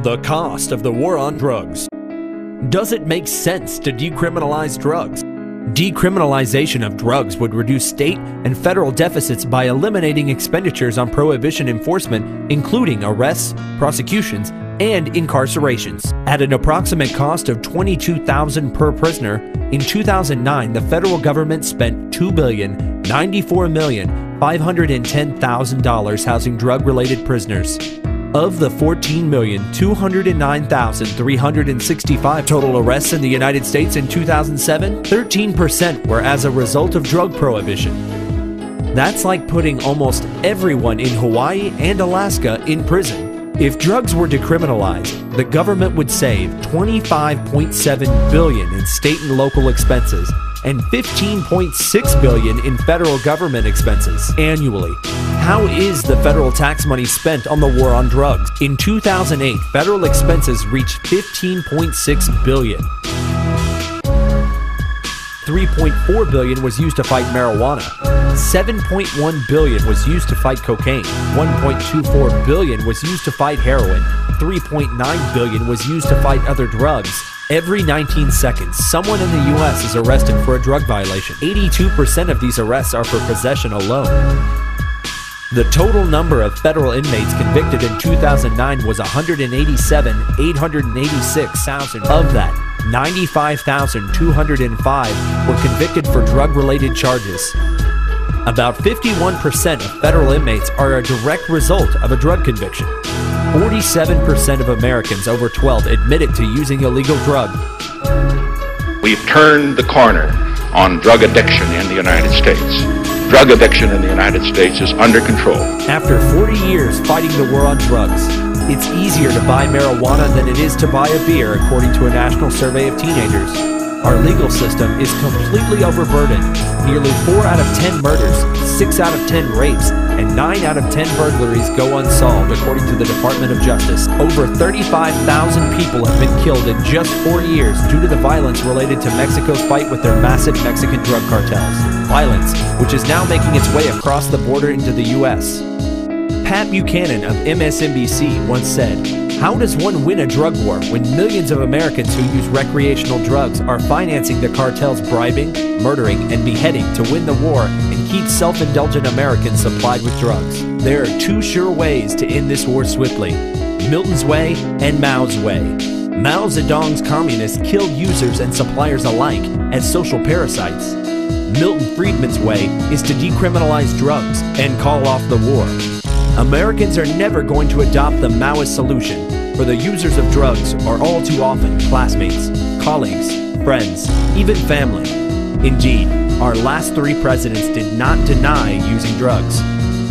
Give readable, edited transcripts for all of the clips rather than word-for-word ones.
The cost of the war on drugs. Does it make sense to decriminalize drugs? Decriminalization of drugs would reduce state and federal deficits by eliminating expenditures on prohibition enforcement, including arrests, prosecutions, and incarcerations. At an approximate cost of $22,000 per prisoner, in 2009, the federal government spent $2,094,510,000 housing drug-related prisoners. Of the 14,209,365 total arrests in the United States in 2007, 13% were as a result of drug prohibition. That's like putting almost everyone in Hawaii and Alaska in prison. If drugs were decriminalized, the government would save $25.7 billion in state and local expenses and $15.6 billion in federal government expenses annually. How is the federal tax money spent on the war on drugs? In 2008, federal expenses reached $15.6 billion. $3.4 billion was used to fight marijuana. $7.1 billion was used to fight cocaine. $1.24 billion was used to fight heroin. $3.9 billion was used to fight other drugs. Every 19 seconds, someone in the U.S. is arrested for a drug violation. 82% of these arrests are for possession alone. The total number of federal inmates convicted in 2009 was 187,886,000. Of that, 95,205 were convicted for drug-related charges. About 51% of federal inmates are a direct result of a drug conviction. 47% of Americans over 12 admitted to using illegal drugs. We've turned the corner on drug addiction in the United States. Drug addiction in the United States is under control. After 40 years fighting the war on drugs, it's easier to buy marijuana than it is to buy a beer, according to a national survey of teenagers. Our legal system is completely overburdened. Nearly 4 out of 10 murders, 6 out of 10 rapes, and 9 out of 10 burglaries go unsolved, according to the Department of Justice. Over 35,000 people have been killed in just 4 years due to the violence related to Mexico's fight with their massive Mexican drug cartels. Violence, which is now making its way across the border into the U.S. Pat Buchanan of MSNBC once said, "How does one win a drug war when millions of Americans who use recreational drugs are financing the cartels bribing, murdering, and beheading to win the war and keep self-indulgent Americans supplied with drugs? There are 2 sure ways to end this war swiftly: Milton's way and Mao's way. Mao Zedong's communists killed users and suppliers alike as social parasites. Milton Friedman's way is to decriminalize drugs and call off the war. Americans are never going to adopt the Maoist solution, for the users of drugs are all too often classmates, colleagues, friends, even family. Indeed, our last 3 presidents did not deny using drugs."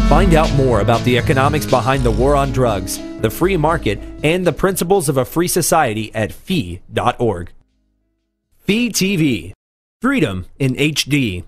Find out more about the economics behind the war on drugs, the free market, and the principles of a free society at fee.org. Fee TV. Freedom in HD.